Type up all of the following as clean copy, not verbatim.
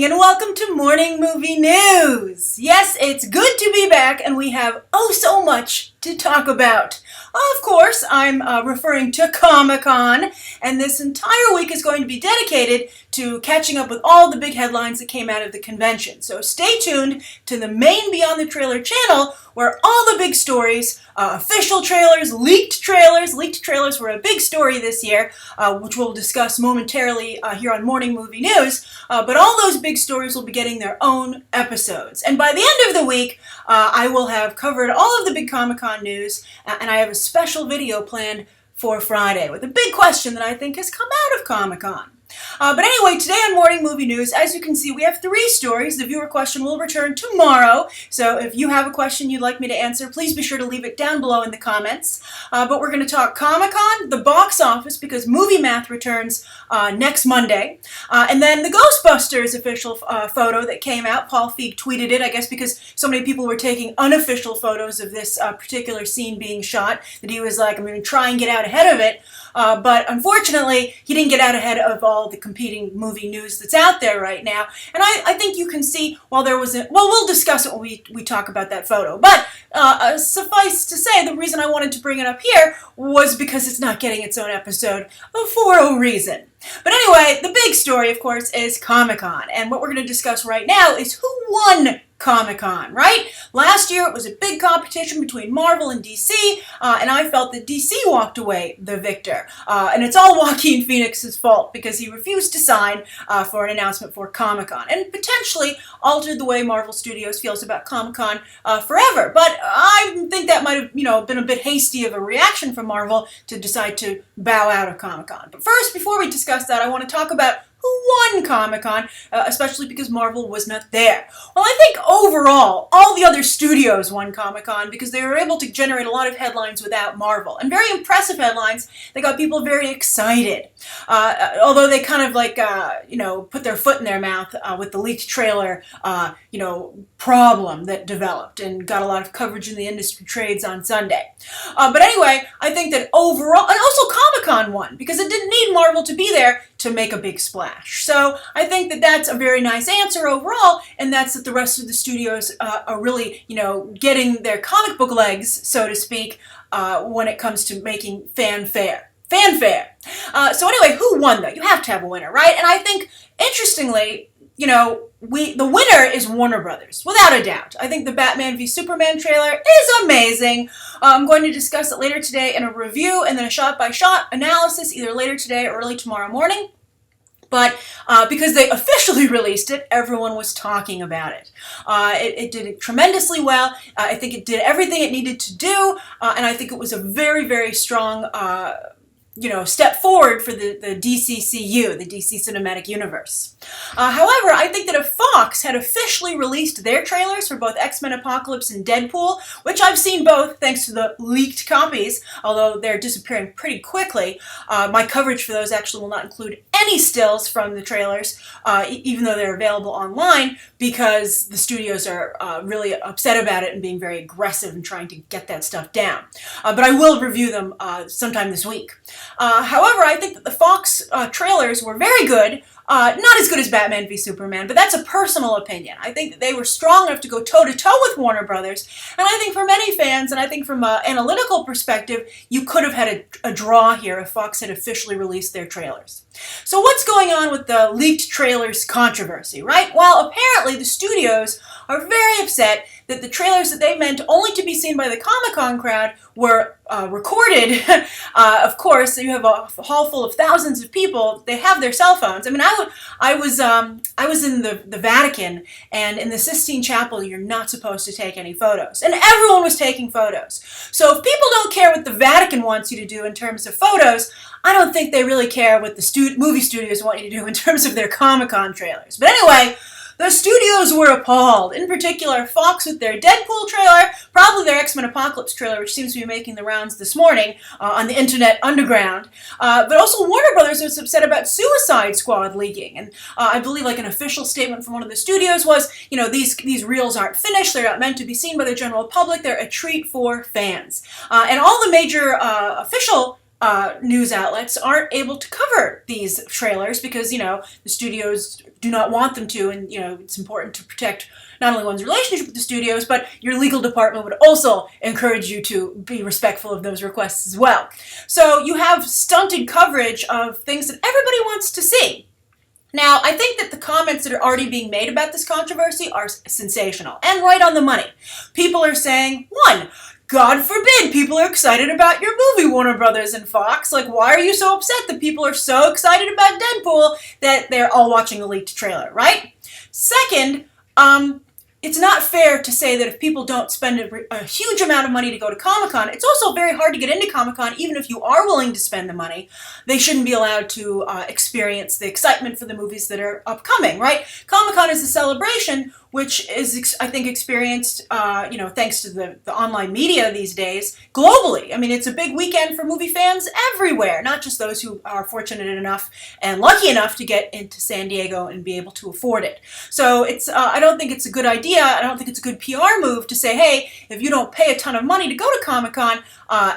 And welcome to Morning Movie News. Yes, it's good to be back and we have so much to talk about. Of course, I'm referring to Comic-Con, and this entire week is going to be dedicated to catching up with all the big headlines that came out of the convention. So stay tuned to the main Beyond the Trailer channel, where all the big stories, official trailers, leaked trailers were a big story this year, which we'll discuss momentarily here on Morning Movie News, but all those big stories will be getting their own episodes. And by the end of the week, I will have covered all of the big Comic-Con news, and I have a special video planned for Friday with a big question that I think has come out of Comic-Con. But anyway, today on Morning Movie News, as you can see, we have 3 stories. The viewer question will return tomorrow, so if you have a question you'd like me to answer, please be sure to leave it down below in the comments. But we're going to talk Comic-Con, the box office, because Movie Math returns next Monday, and then the Ghostbusters official photo that came out. Paul Feig tweeted it, I guess because so many people were taking unofficial photos of this particular scene being shot, that he was like, I'm going to try and get out ahead of it. But unfortunately, he didn't get out ahead of all the competing movie news that's out there right now. And I think you can see, while there was we'll discuss it when we talk about that photo. But suffice to say, the reason I wanted to bring it up here was because it's not getting its own episode for a reason. But anyway, the big story, of course, is Comic-Con. And what we're going to discuss right now is who won Comic-Con, right? Last year it was a big competition between Marvel and DC, and I felt that DC walked away the victor. And it's all Joaquin Phoenix's fault because he refused to sign for an announcement for Comic-Con and potentially altered the way Marvel Studios feels about Comic-Con forever. But I think that might have, been a bit hasty of a reaction from Marvel to decide to bow out of Comic-Con. But first, before we discuss that, I want to talk about who won Comic-Con, especially because Marvel was not there. Well, I think overall, all the other studios won Comic-Con because they were able to generate a lot of headlines without Marvel. And very impressive headlines that got people very excited. Although they kind of put their foot in their mouth with the leaked trailer, problem that developed and got a lot of coverage in the industry trades on Sunday. But anyway, I think that overall, and also Comic-Con won because it didn't need Marvel to be there to make a big splash. So I think that that's a very nice answer overall, and that's that the rest of the studios are really, getting their comic book legs, so to speak, when it comes to making fanfare. So anyway, who won though? You have to have a winner, right? And I think, interestingly, the winner is Warner Brothers, without a doubt. I think the Batman v Superman trailer is amazing. I'm going to discuss it later today in a review and then a shot-by-shot analysis either later today or early tomorrow morning. But because they officially released it, everyone was talking about it. It did it tremendously well. I think it did everything it needed to do, and I think it was a very, very strong step forward for the DCCU, the DC Cinematic Universe. However, I think that if Fox had officially released their trailers for both X-Men Apocalypse and Deadpool, which I've seen both thanks to the leaked copies, although they're disappearing pretty quickly, my coverage for those actually will not include any stills from the trailers, even though they're available online, because the studios are really upset about it and being very aggressive in trying to get that stuff down. But I will review them sometime this week. However, I think that the Fox trailers were very good. Not as good as Batman v Superman, but that's a personal opinion. I think that they were strong enough to go toe-to-toe with Warner Brothers, and I think for many fans, and I think from an analytical perspective, you could have had a draw here if Fox had officially released their trailers. So what's going on with the leaked trailers controversy, right? Well, apparently the studios are very upset that the trailers that they meant only to be seen by the Comic-Con crowd were recorded. Of course, you have a hall full of thousands of people. They have their cell phones. I mean, I was in the Vatican, and in the Sistine Chapel, you're not supposed to take any photos, and everyone was taking photos. So if people don't care what the Vatican wants you to do in terms of photos, I don't think they really care what the movie studios want you to do in terms of their Comic-Con trailers. But anyway, the studios were appalled. In particular, Fox with their Deadpool trailer, probably their X-Men Apocalypse trailer, which seems to be making the rounds this morning on the internet underground. But also Warner Brothers was upset about Suicide Squad leaking. And I believe like an official statement from one of the studios was, these reels aren't finished, they're not meant to be seen by the general public, they're a treat for fans. And all the major official news outlets aren't able to cover these trailers because, the studios do not want them to, and, it's important to protect not only one's relationship with the studios, but your legal department would also encourage you to be respectful of those requests as well. So you have stunted coverage of things that everybody wants to see. Now, I think that the comments that are already being made about this controversy are sensational and right on the money. People are saying, one, God forbid people are excited about your movie, Warner Brothers and Fox. Like, why are you so upset that people are so excited about Deadpool that they're all watching a leaked trailer, right? Second, it's not fair to say that if people don't spend a huge amount of money to go to Comic-Con, it's also very hard to get into Comic-Con, even if you are willing to spend the money. They shouldn't be allowed to experience the excitement for the movies that are upcoming, right? Comic-Con is a celebration which is, I think, experienced, thanks to the online media these days, globally. I mean, it's a big weekend for movie fans everywhere, not just those who are fortunate enough and lucky enough to get into San Diego and be able to afford it. So I don't think it's a good idea. I don't think it's a good PR move to say, hey, if you don't pay a ton of money to go to Comic-Con,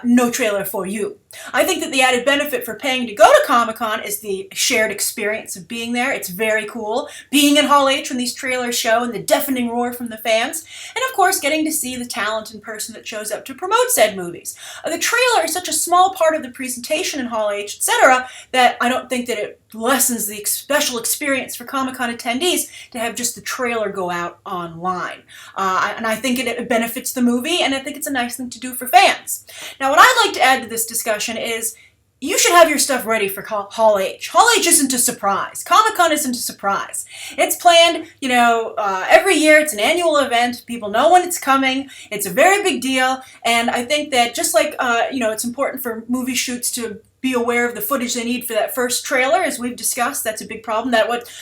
no trailer for you. I think that the added benefit for paying to go to Comic-Con is the shared experience of being there. It's very cool. Being in Hall H when these trailers show and the deafening roar from the fans. And of course, getting to see the talent in person that shows up to promote said movies. The trailer is such a small part of the presentation in Hall H, etc., that I don't think that it lessens the special experience for Comic-Con attendees to have just the trailer go out online. And I think it benefits the movie, and I think it's a nice thing to do for fans. Now, what I'd like to add to this discussion is you should have your stuff ready for Hall H. Hall H isn't a surprise. Comic-Con isn't a surprise. It's planned, every year. It's an annual event. People know when it's coming. It's a very big deal. And I think that just like, it's important for movie shoots to be aware of the footage they need for that first trailer, as we've discussed. That's a big problem.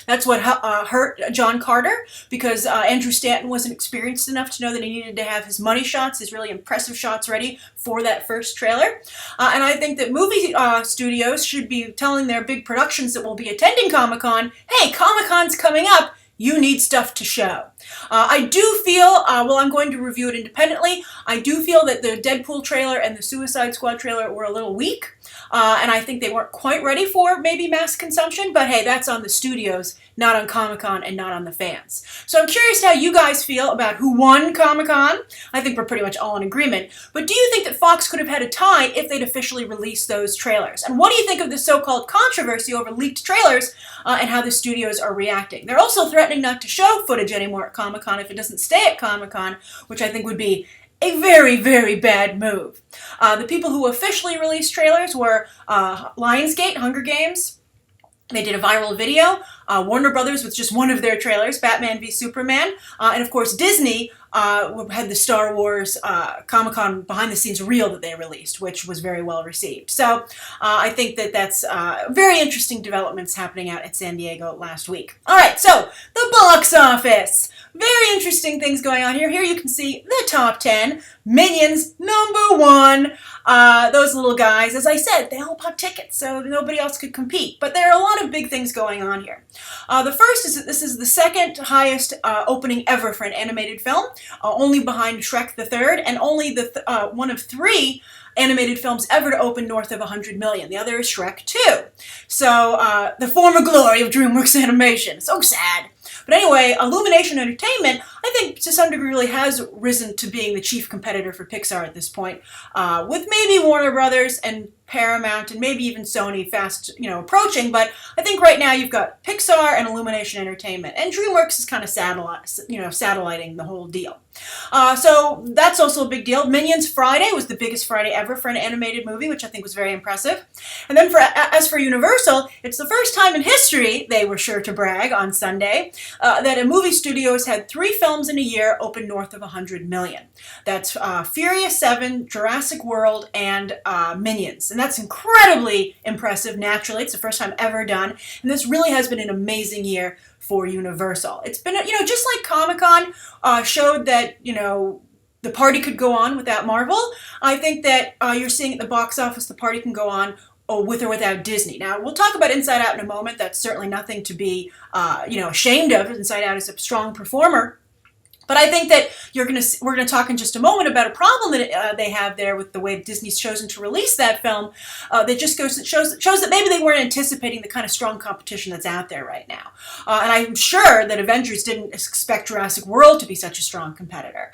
That's what hurt John Carter, because Andrew Stanton wasn't experienced enough to know that he needed to have his money shots, his really impressive shots ready for that first trailer. And I think that movie studios should be telling their big productions that will be attending Comic-Con, hey, Comic-Con's coming up. You need stuff to show. I do feel, I'm going to review it independently, I do feel that the Deadpool trailer and the Suicide Squad trailer were a little weak. And I think they weren't quite ready for maybe mass consumption, but hey, that's on the studios, not on Comic-Con and not on the fans. So I'm curious how you guys feel about who won Comic-Con. I think we're pretty much all in agreement. But do you think that Fox could have had a tie if they'd officially released those trailers? And what do you think of the so-called controversy over leaked trailers and how the studios are reacting? They're also threatening not to show footage anymore at Comic-Con if it doesn't stay at Comic-Con, which I think would be a very, very bad move. The people who officially released trailers were Lionsgate, Hunger Games. They did a viral video. Warner Brothers with just one of their trailers, Batman v Superman. And of course, Disney had the Star Wars Comic-Con behind-the-scenes reel that they released, which was very well received. So I think that that's very interesting developments happening out at San Diego last week. All right, so the box office. Very interesting things going on here. Here you can see the top 10. Minions, #1. Those little guys, as I said, they all bought tickets, so nobody else could compete. But there are a lot of big things going on here. The first is that this is the second highest opening ever for an animated film, only behind Shrek the Third, and only the one of 3 animated films ever to open north of 100 million. The other is Shrek 2. So, the former glory of DreamWorks Animation. So sad. But anyway, Illumination Entertainment, I think to some degree really has risen to being the chief competitor for Pixar at this point, with maybe Warner Brothers and Paramount and maybe even Sony fast, approaching. But I think right now you've got Pixar and Illumination Entertainment, and DreamWorks is kind of satelliting the whole deal. So that's also a big deal. Minions Friday was the biggest Friday ever for an animated movie, which I think was very impressive. And then as for Universal, it's the first time in history, they were sure to brag on Sunday, that a movie studio has had 3 films in a year open north of 100 million. That's Furious 7, Jurassic World, and Minions. And that's incredibly impressive, naturally. It's the first time ever done. And this really has been an amazing year for Universal. It's been, just like Comic-Con showed that, the party could go on without Marvel. I think that you're seeing at the box office the party can go on with or without Disney. Now, we'll talk about Inside Out in a moment. That's certainly nothing to be, ashamed of. Inside Out is a strong performer. But I think that we're going to talk in just a moment about a problem that they have there with the way Disney's chosen to release that film. That just shows that maybe they weren't anticipating the kind of strong competition that's out there right now. And I'm sure that Avengers didn't expect Jurassic World to be such a strong competitor.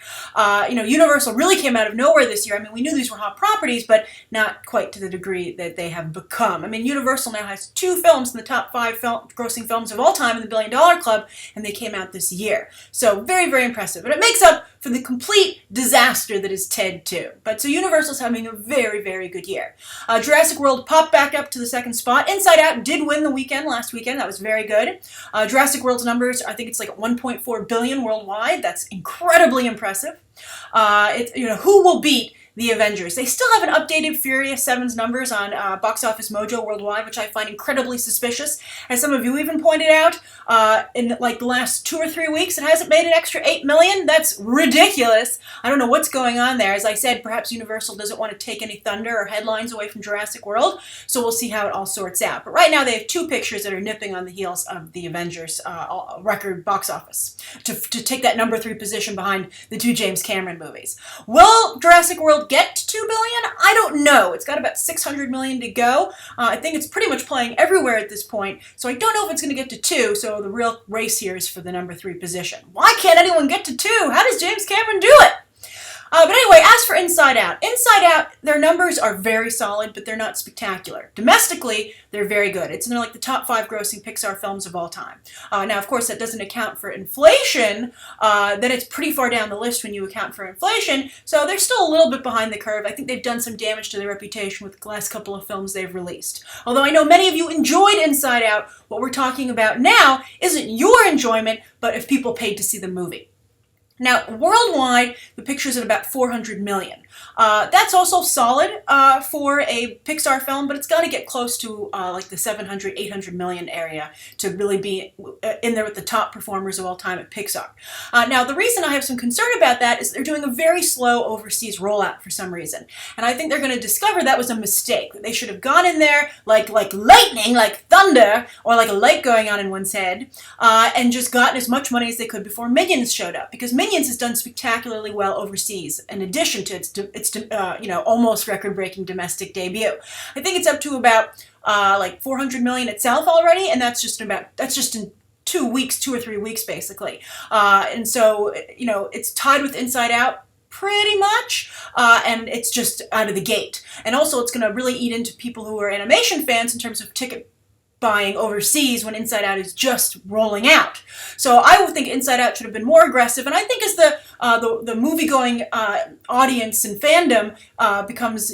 Universal really came out of nowhere this year. I mean, we knew these were hot properties, but not quite to the degree that they have become. I mean, Universal now has 2 films in the top 5 grossing films of all time in the $1 billion club, and they came out this year. So very, very impressive. But it makes up for the complete disaster that is Ted 2. But so Universal's having a very, very good year. Jurassic World popped back up to the 2nd spot. Inside Out did win the weekend last weekend. That was very good. Jurassic World's numbers, I think it's like 1.4 billion worldwide. That's incredibly impressive. Who will beat the Avengers? They still haven't updated Furious 7's numbers on Box Office Mojo worldwide, which I find incredibly suspicious. As some of you even pointed out, in like the last 2 or 3 weeks, it hasn't made an extra 8 million. That's ridiculous. I don't know what's going on there. As I said, perhaps Universal doesn't want to take any thunder or headlines away from Jurassic World, so we'll see how it all sorts out. But right now, they have 2 pictures that are nipping on the heels of the Avengers record box office to take that number 3 position behind the 2 James Cameron movies. Will Jurassic World get to 2 billion? I don't know. It's got about 600 million to go. I think it's pretty much playing everywhere at this point, so I don't know if it's going to get to 2, so the real race here is for the number 3 position. Why can't anyone get to 2? How does James Cameron do it? But anyway, as for Inside Out, their numbers are very solid, but they're not spectacular. Domestically, they're very good. It's in like the top 5 grossing Pixar films of all time. Now, of course, that doesn't account for inflation. Then it's pretty far down the list when you account for inflation, so they're still a little bit behind the curve. I think they've done some damage to their reputation with the last couple of films they've released. Although I know many of you enjoyed Inside Out, what we're talking about now isn't your enjoyment, but if people paid to see the movie. Now, worldwide, the picture's at about 400 million. That's also solid for a Pixar film, but it's got to get close to like the 700, 800 million area to really be in there with the top performers of all time at Pixar. Now, the reason I have some concern about that is they're doing a very slow overseas rollout for some reason. And I think they're going to discover that was a mistake. They should have gone in there like lightning, like thunder, or like a light going on in one's head, and just gotten as much money as they could before Minions showed up. Because Minions has done spectacularly well overseas, in addition to its almost record-breaking domestic debut. I think it's up to about like 400 million itself already, and that's just in 2 weeks, 2 or 3 weeks basically. And so it's tied with Inside Out pretty much, and it's just out of the gate. And also, it's going to really eat into people who are animation fans in terms of ticket buying overseas when Inside Out is just rolling out. So I would think Inside Out should have been more aggressive, and I think as the movie-going audience and fandom becomes,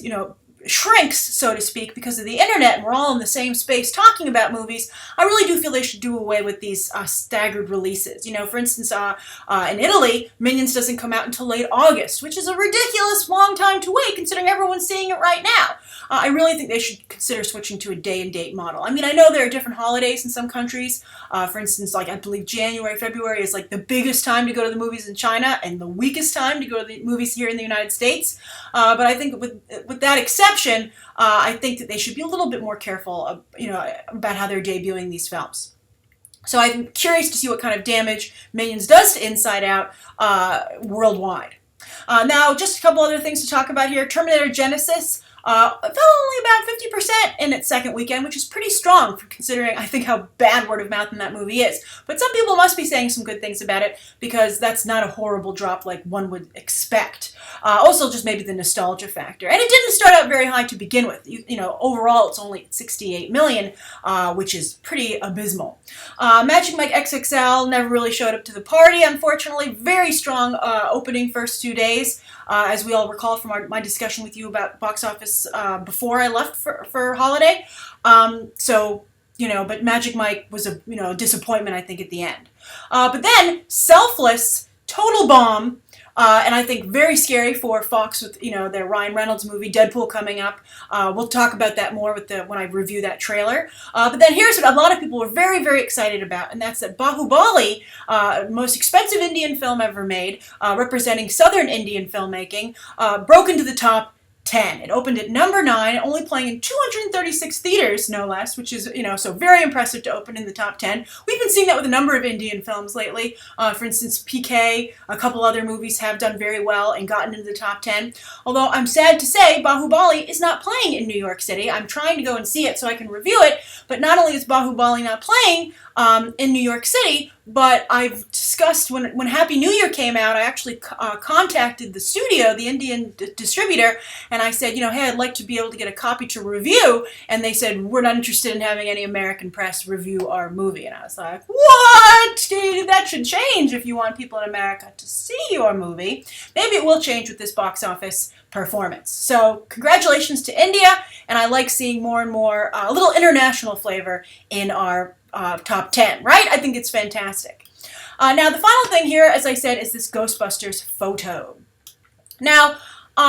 shrinks, so to speak, because of the internet, and we're all in the same space talking about movies, I really do feel they should do away with these staggered releases. For instance, in Italy, Minions doesn't come out until late August, which is a ridiculous long time to wait, considering everyone's seeing it right now. I really think they should consider switching to a day-and-date model. I mean, I know there are different holidays in some countries. For instance, like I believe January, February is like the biggest time to go to the movies in China and the weakest time to go to the movies here in the United States. But I think with that exception, I think that they should be a little bit more careful, about how they're debuting these films. So I'm curious to see what kind of damage Minions does to Inside Out worldwide. Now, just a couple other things to talk about here. Terminator Genesis fell only about 50% in its second weekend, which is pretty strong for considering, I think, how bad word of mouth in that movie is. But some people must be saying some good things about it, because that's not a horrible drop like one would expect. Also, just maybe the nostalgia factor. And it didn't start out very high to begin with. Overall, it's only 68 million, which is pretty abysmal. Magic Mike XXL never really showed up to the party, unfortunately. Very strong opening first 2 days. As we all recall from my discussion with you about box office before I left for holiday. But Magic Mike was a disappointment, I think, at the end. But then Selfless, total bomb, and I think very scary for Fox with their Ryan Reynolds movie Deadpool coming up. We'll talk about that more when I review that trailer. But then here's what a lot of people were very, very excited about, and that's that Baahubali, most expensive Indian film ever made, representing Southern Indian filmmaking, broke into the top 10. It opened at number 9, only playing in 236 theaters, no less, which is, so very impressive to open in the top 10. We've been seeing that with a number of Indian films lately. For instance, PK, a couple other movies have done very well and gotten into the top 10. Although I'm sad to say, Baahubali is not playing in New York City. I'm trying to go and see it so I can review it, but not only is Baahubali not playing in New York City, but I've discussed when Happy New Year came out, I actually contacted the studio, the Indian distributor, and I said, hey, I'd like to be able to get a copy to review, and they said, we're not interested in having any American press review our movie. And I was like, what? That should change if you want people in America to see your movie. Maybe it will change with this box office performance. So congratulations to India, and I like seeing more and more a little international flavor in our top 10, right? I think it's fantastic. Now, the final thing here, as I said, is this Ghostbusters photo. Now,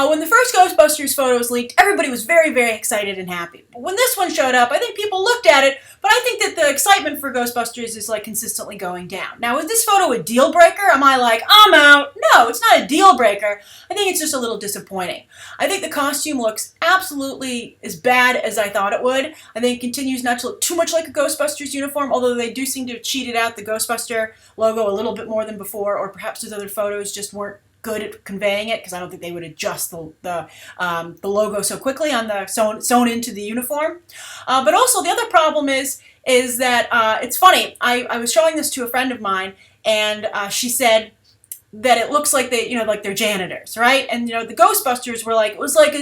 when the first Ghostbusters photo was leaked, everybody was very, very excited and happy. But when this one showed up, I think people looked at it, but I think that the excitement for Ghostbusters is like consistently going down. Now, is this photo a deal breaker? Am I like, I'm out? No, it's not a deal breaker. I think it's just a little disappointing. I think the costume looks absolutely as bad as I thought it would. I think it continues not to look too much like a Ghostbusters uniform, although they do seem to have cheated out the Ghostbuster logo a little bit more than before, or perhaps those other photos just weren't good at conveying it, because I don't think they would adjust the logo so quickly on the sewn into the uniform. But also the other problem is that it's funny. I was showing this to a friend of mine, and she said that it looks like like they're janitors, right? And the Ghostbusters were like, it was like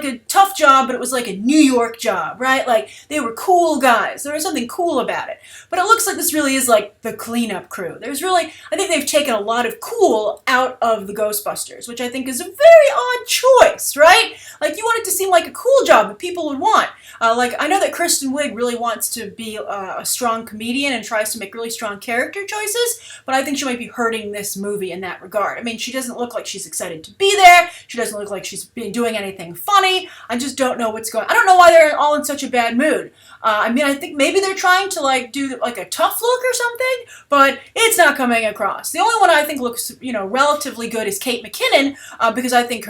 a tough job, but it was like a New York job, right? Like they were cool guys. There was something cool about it. But it looks like this really is like the cleanup crew. I think they've taken a lot of cool out of the Ghostbusters, which I think is a very odd choice, right? Like you want it to seem like a cool job that people would want. Like I know that Kristen Wiig really wants to be a strong comedian and tries to make really strong character choices, but I think she might be hurting this movie in that regard. I mean, she doesn't look like she's excited to be there. She doesn't look like she's doing anything funny. I just don't know what's going on. I don't know why they're all in such a bad mood. I mean, I think maybe they're trying to like do like a tough look or something, but it's not coming across. The only one I think looks, relatively good is Kate McKinnon, because I think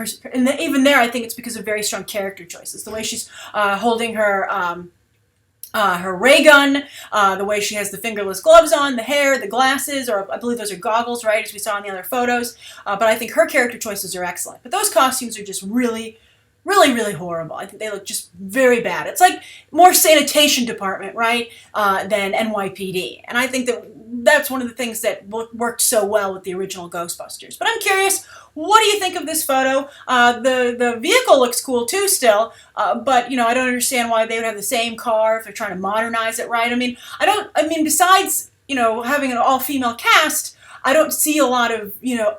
even there, I think it's because of very strong character choices. The way she's holding her ray gun, the way she has the fingerless gloves on, the hair, the glasses, or I believe those are goggles, right, as we saw in the other photos. But I think her character choices are excellent. But those costumes are just really, really, really horrible. I think they look just very bad. It's like more sanitation department, right, than NYPD. And I think that's one of the things that worked so well with the original Ghostbusters. But I'm curious, what do you think of this photo? The vehicle looks cool too still, but I don't understand why they would have the same car if they're trying to modernize it, right? I mean, besides, having an all-female cast, I don't see a lot of,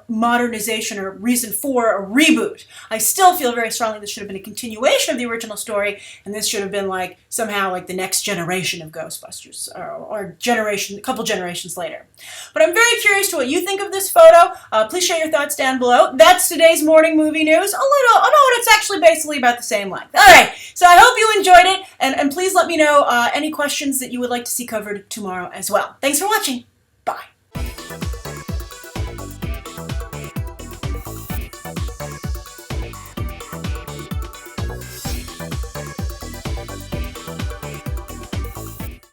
modernization or reason for a reboot. I still feel very strongly this should have been a continuation of the original story, and this should have been like somehow like the next generation of Ghostbusters, or a couple generations later. But I'm very curious to what you think of this photo. Please share your thoughts down below. That's today's morning movie news. It's actually basically about the same length. All right, so I hope you enjoyed it, and please let me know any questions that you would like to see covered tomorrow as well. Thanks for watching. Bye.